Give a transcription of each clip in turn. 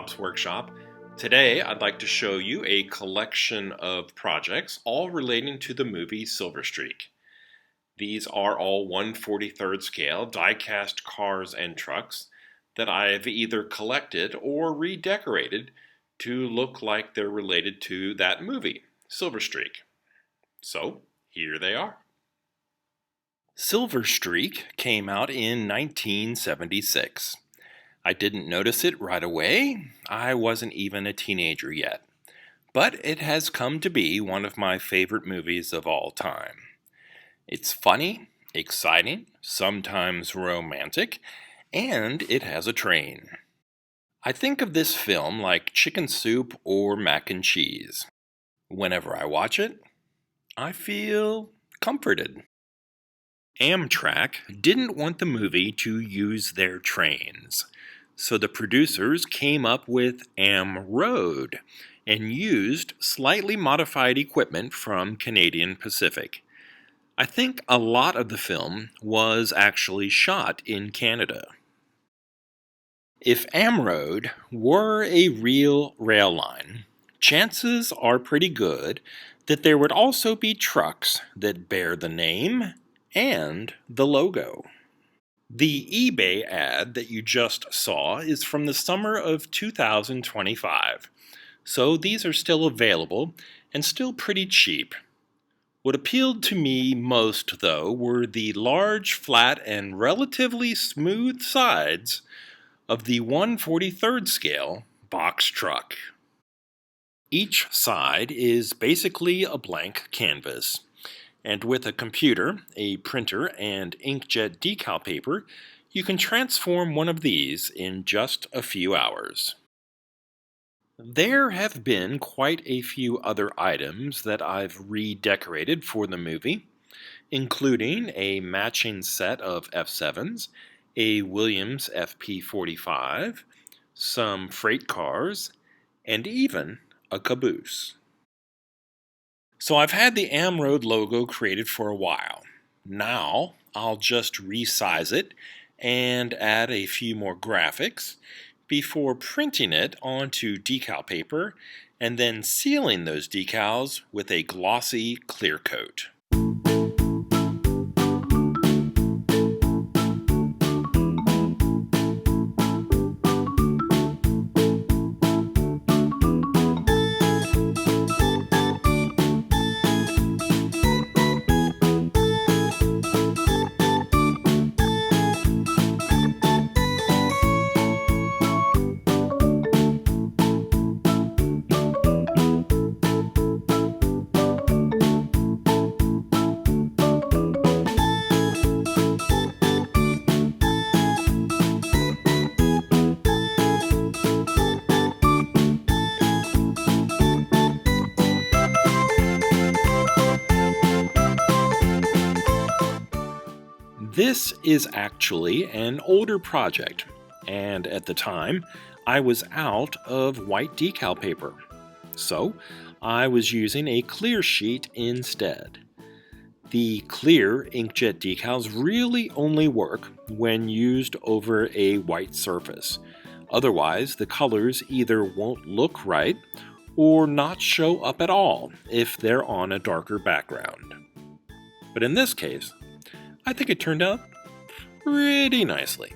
Bob's Workshop. Today I'd like to show you a collection of projects all relating to the movie Silver Streak. These are all 1/43rd scale die-cast cars and trucks that I've either collected or redecorated to look like they're related to that movie, Silver Streak. So here they are. Silver Streak came out in 1976. I didn't notice it right away. I wasn't even a teenager yet. But it has come to be one of my favorite movies of all time. It's funny, exciting, sometimes romantic, and it has a train. I think of this film like chicken soup or mac and cheese. Whenever I watch it, I feel comforted. Amtrak didn't want the movie to use their trains, so the producers came up with AMROAD and used slightly modified equipment from Canadian Pacific. I think a lot of the film was actually shot in Canada. If AMROAD were a real rail line, chances are pretty good that there would also be trucks that bear the name and the logo. The eBay ad that you just saw is from the summer of 2025, so these are still available and still pretty cheap. What appealed to me most, though, were the large, flat, and relatively smooth sides of the 1/43rd scale box truck. Each side is basically a blank canvas. And with a computer, a printer, and inkjet decal paper, you can transform one of these in just a few hours. There have been quite a few other items that I've redecorated for the movie, including a matching set of F7s, a Williams FP45, some freight cars, and even a caboose. So I've had the AMROAD logo created for a while. Now I'll just resize it and add a few more graphics before printing it onto decal paper and then sealing those decals with a glossy clear coat. This is actually an older project, and at the time, I was out of white decal paper, so I was using a clear sheet instead. The clear inkjet decals really only work when used over a white surface. Otherwise, the colors either won't look right or not show up at all if they're on a darker background. But in this case, I think it turned out pretty nicely.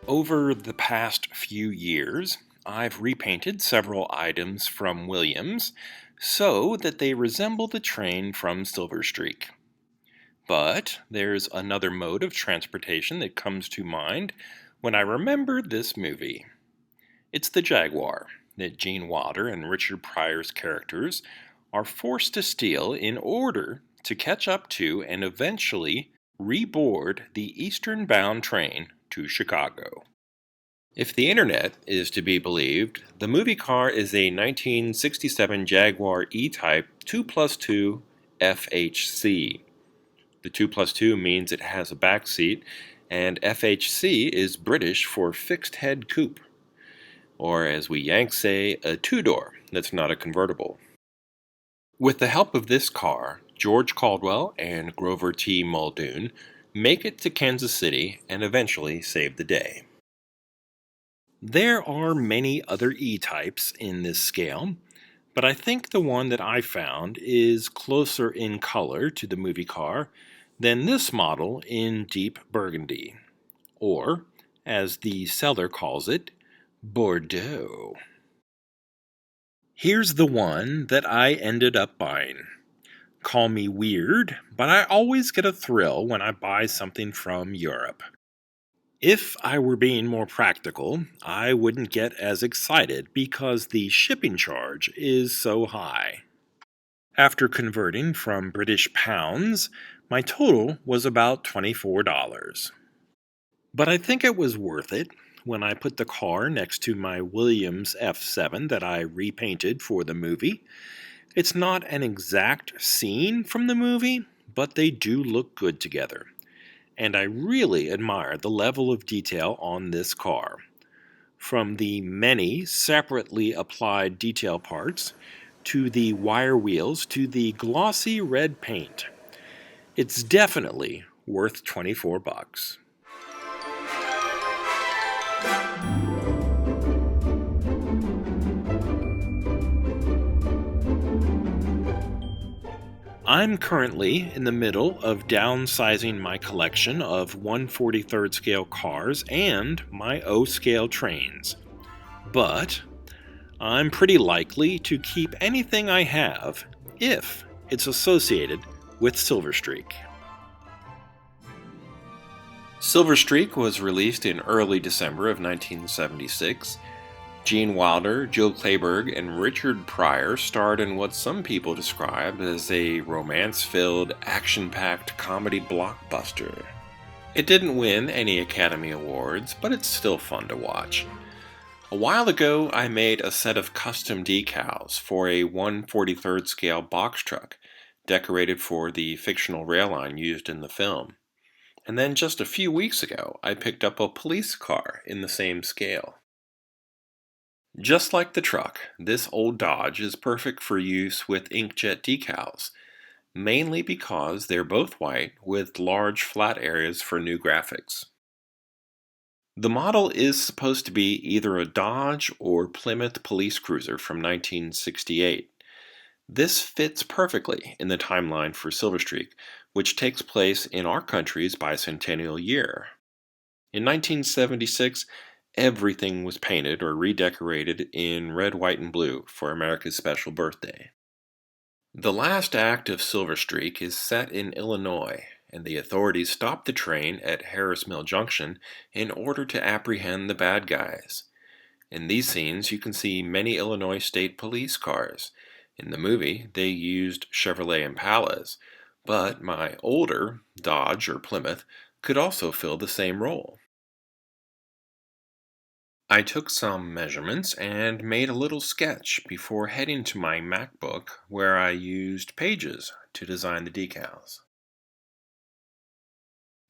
Over the past few years, I've repainted several items from Williams so that they resemble the train from Silver Streak. But there's another mode of transportation that comes to mind when I remember this movie. It's the Jaguar that Gene Wilder and Richard Pryor's characters are forced to steal in order to catch up to and eventually reboard the eastern-bound train to Chicago. If the internet is to be believed, the movie car is a 1967 Jaguar E-Type 2+2 FHC. The 2+2 means it has a back seat and FHC is British for fixed head coupe, or as we Yanks say, a two-door that's not a convertible. With the help of this car, George Caldwell and Grover T. Muldoon make it to Kansas City and eventually save the day. There are many other E-types in this scale, but I think the one that I found is closer in color to the movie car than this model in deep burgundy, or, as the seller calls it, Bordeaux. Here's the one that I ended up buying. Call me weird, but I always get a thrill when I buy something from Europe. If I were being more practical, I wouldn't get as excited because the shipping charge is so high. After converting from British pounds, my total was about $24. But I think it was worth it when I put the car next to my Williams F7 that I repainted for the movie. It's not an exact scene from the movie, but they do look good together. And I really admire the level of detail on this car. From the many separately applied detail parts, to the wire wheels, to the glossy red paint. It's definitely worth $24. I'm currently in the middle of downsizing my collection of 1/43rd scale cars and my O-scale trains. But I'm pretty likely to keep anything I have if it's associated with Silver Streak. Silver Streak was released in early December of 1976. Gene Wilder, Joe Clayburgh, and Richard Pryor starred in what some people describe as a romance-filled, action-packed comedy blockbuster. It didn't win any Academy Awards, but it's still fun to watch. A while ago, I made a set of custom decals for a 1/43rd scale box truck, decorated for the fictional rail line used in the film. And then just a few weeks ago, I picked up a police car in the same scale. Just like the truck, this old Dodge is perfect for use with inkjet decals, mainly because they're both white with large flat areas for new graphics. The model is supposed to be either a Dodge or Plymouth police cruiser from 1968. This fits perfectly in the timeline for Silver Streak, which takes place in our country's bicentennial year. In 1976, everything was painted or redecorated in red, white, and blue for America's special birthday. The last act of Silver Streak is set in Illinois, and the authorities stop the train at Harris Mill Junction in order to apprehend the bad guys. In these scenes, you can see many Illinois State Police cars. In the movie, they used Chevrolet Impalas, but my older Dodge or Plymouth could also fill the same role. I took some measurements and made a little sketch before heading to my MacBook where I used Pages to design the decals.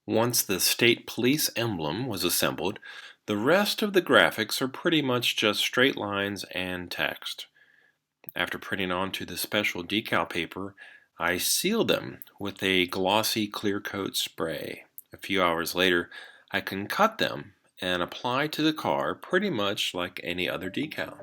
Once the state police emblem was assembled, the rest of the graphics are pretty much just straight lines and text. After printing onto the special decal paper, I sealed them with a glossy clear coat spray. A few hours later, I can cut them and apply to the car pretty much like any other decal.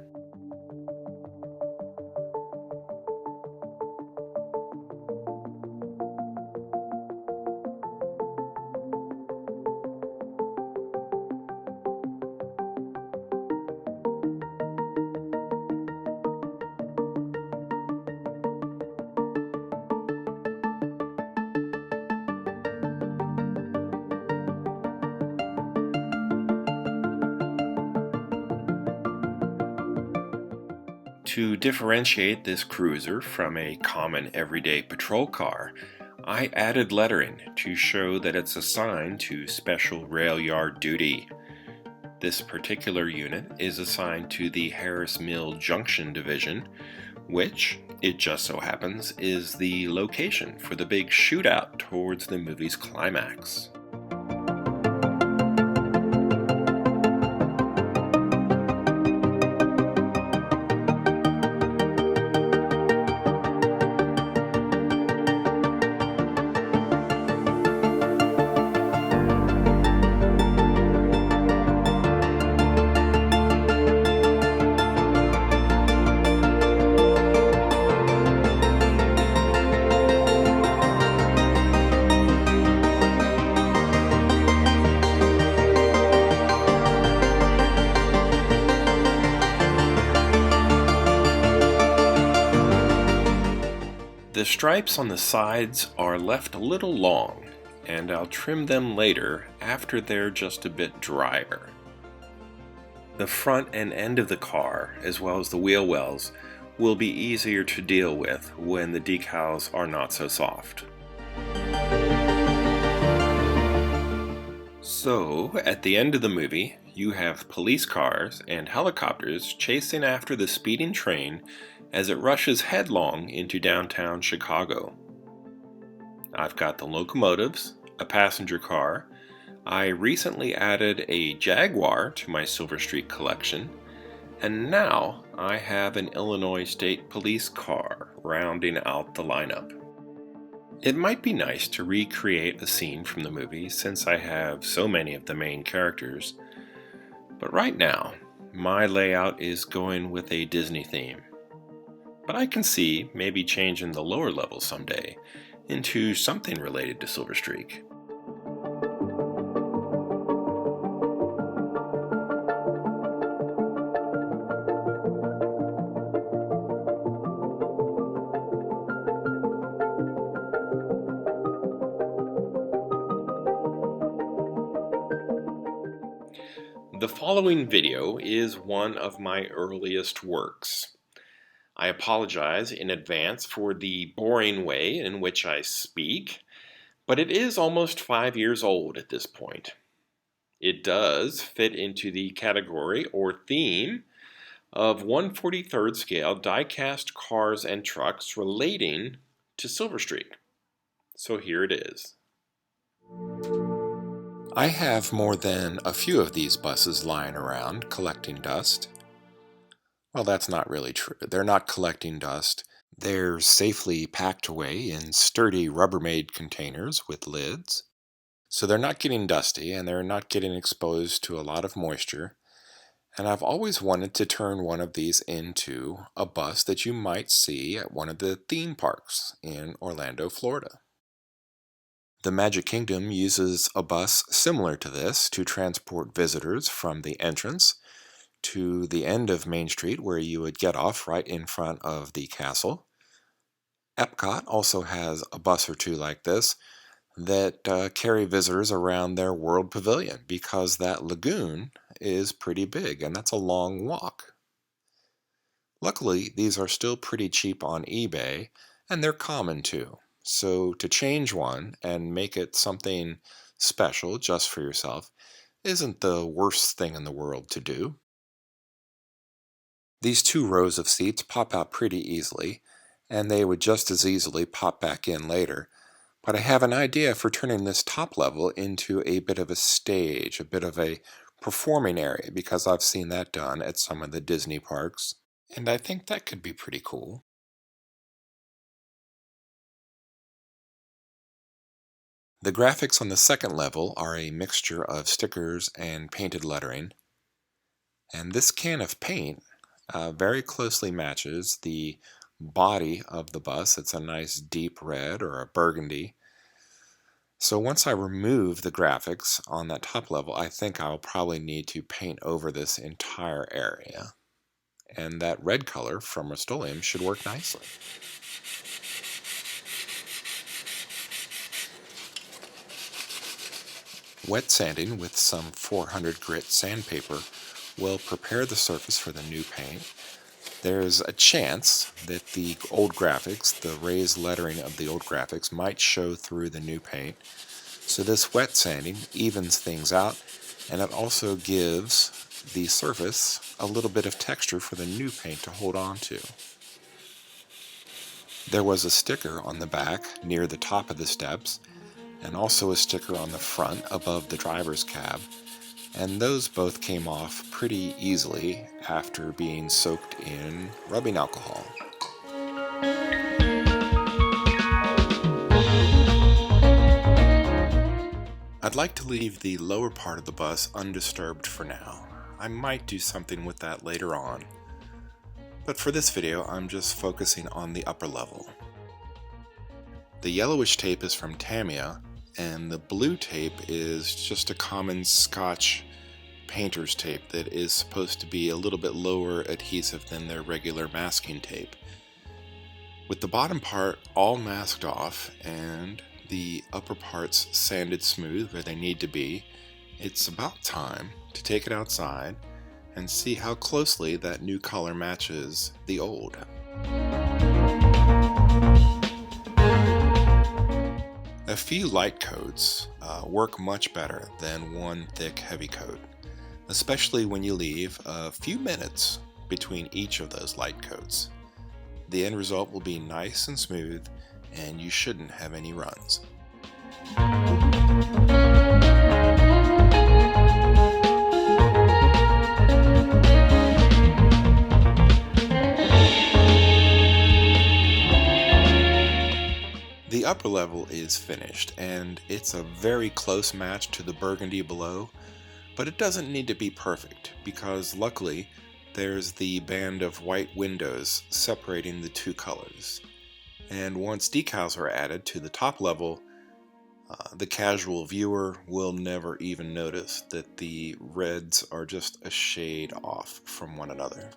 To differentiate this cruiser from a common everyday patrol car, I added lettering to show that it's assigned to Special Rail Yard Duty. This particular unit is assigned to the Harris Mill Junction Division, which, it just so happens, is the location for the big shootout towards the movie's climax. The stripes on the sides are left a little long, and I'll trim them later after they're just a bit drier. The front and end of the car, as well as the wheel wells, will be easier to deal with when the decals are not so soft. So, at the end of the movie, you have police cars and helicopters chasing after the speeding train as it rushes headlong into downtown Chicago. I've got the locomotives, a passenger car. I recently added a Jaguar to my Silver Streak collection, and now I have an Illinois State Police car rounding out the lineup. It might be nice to recreate a scene from the movie since I have so many of the main characters, but right now, my layout is going with a Disney theme. But I can see maybe changing the lower level someday into something related to Silver Streak. The following video is one of my earliest works. I apologize in advance for the boring way in which I speak, but it is almost 5 years old at this point. It does fit into the category or theme of 1/43rd scale die-cast cars and trucks relating to Silver Streak. So here it is. I have more than a few of these buses lying around collecting dust. Well, that's not really true. They're not collecting dust. They're safely packed away in sturdy Rubbermaid containers with lids. So they're not getting dusty and they're not getting exposed to a lot of moisture. And I've always wanted to turn one of these into a bus that you might see at one of the theme parks in Orlando, Florida. The Magic Kingdom uses a bus similar to this to transport visitors from the entrance to the end of Main Street where you would get off right in front of the castle. Epcot also has a bus or two like this that carry visitors around their World Pavilion because that lagoon is pretty big and that's a long walk. Luckily, these are still pretty cheap on eBay and they're common too. So to change one and make it something special just for yourself isn't the worst thing in the world to do. These 2 rows of seats pop out pretty easily, and they would just as easily pop back in later. But I have an idea for turning this top level into a bit of a stage, a bit of a performing area, because I've seen that done at some of the Disney parks, and I think that could be pretty cool. The graphics on the second level are a mixture of stickers and painted lettering, and this can of paint very closely matches the body of the bus. It's a nice deep red or a burgundy. So once I remove the graphics on that top level, I think I'll probably need to paint over this entire area. And that red color from Rust-Oleum should work nicely. Wet sanding with some 400 grit sandpaper will prepare the surface for the new paint. There's a chance that the old graphics, the raised lettering of the old graphics, might show through the new paint. So this wet sanding evens things out, and it also gives the surface a little bit of texture for the new paint to hold on to. There was a sticker on the back near the top of the steps, and also a sticker on the front above the driver's cab, and those both came off pretty easily after being soaked in rubbing alcohol. I'd like to leave the lower part of the bus undisturbed for now. I might do something with that later on, but for this video I'm just focusing on the upper level. The yellowish tape is from Tamiya, and the blue tape is just a common Scotch painter's tape that is supposed to be a little bit lower adhesive than their regular masking tape. With the bottom part all masked off and the upper parts sanded smooth where they need to be, it's about time to take it outside and see how closely that new color matches the old. A few light coats work much better than one thick heavy coat, especially when you leave a few minutes between each of those light coats. The end result will be nice and smooth, and you shouldn't have any runs. The upper level is finished, and it's a very close match to the burgundy below, but it doesn't need to be perfect because luckily there's the band of white windows separating the two colors. And once decals are added to the top level, the casual viewer will never even notice that the reds are just a shade off from one another.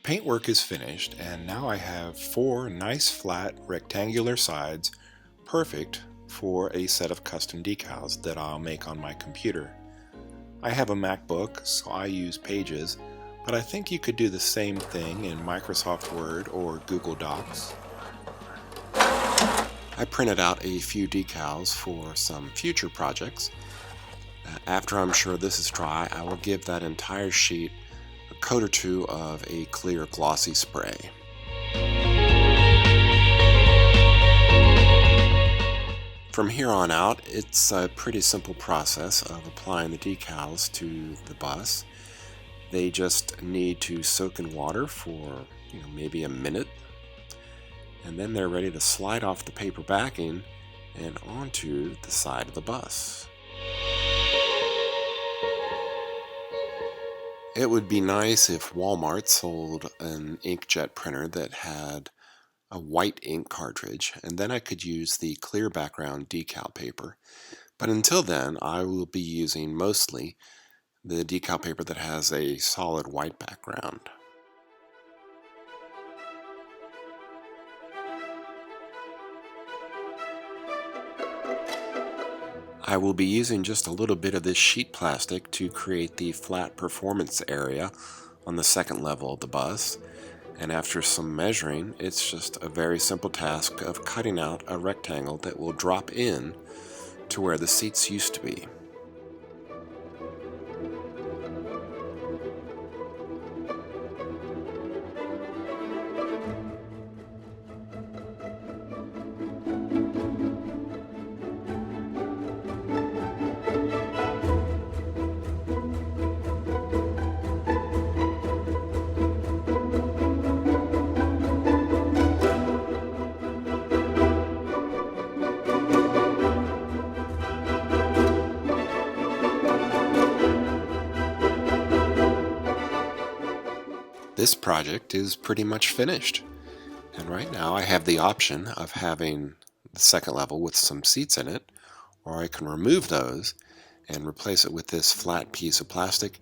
Paintwork is finished, and now I have 4 nice flat rectangular sides, perfect for a set of custom decals that I'll make on my computer. I have a MacBook, so I use Pages, but I think you could do the same thing in Microsoft Word or Google Docs. I printed out a few decals for some future projects. After I'm sure this is dry, I will give that entire sheet a coat or two of a clear glossy spray. From here on out, it's a pretty simple process of applying the decals to the bus. They just need to soak in water for maybe a minute, and then they're ready to slide off the paper backing and onto the side of the bus. It would be nice if Walmart sold an inkjet printer that had a white ink cartridge, and then I could use the clear background decal paper. But until then, I will be using mostly the decal paper that has a solid white background. I will be using just a little bit of this sheet plastic to create the flat performance area on the second level of the bus. And after some measuring, it's just a very simple task of cutting out a rectangle that will drop in to where the seats used to be. This project is pretty much finished, and right now I have the option of having the second level with some seats in it, or I can remove those and replace it with this flat piece of plastic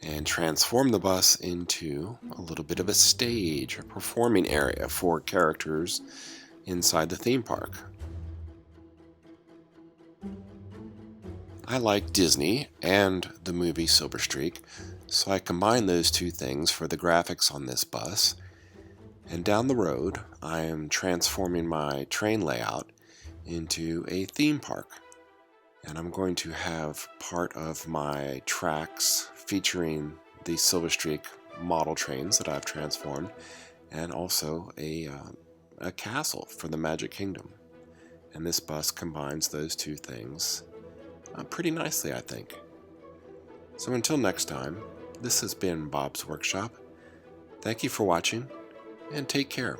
and transform the bus into a little bit of a stage, a performing area for characters inside the theme park. I like Disney and the movie Silver Streak, so I combine those two things for the graphics on this bus. And down the road, I am transforming my train layout into a theme park. And I'm going to have part of my tracks featuring the Silver Streak model trains that I've transformed, and also a castle for the Magic Kingdom. And this bus combines those two things pretty nicely, I think. So until next time, this has been Bob's Workshop. Thank you for watching, and take care.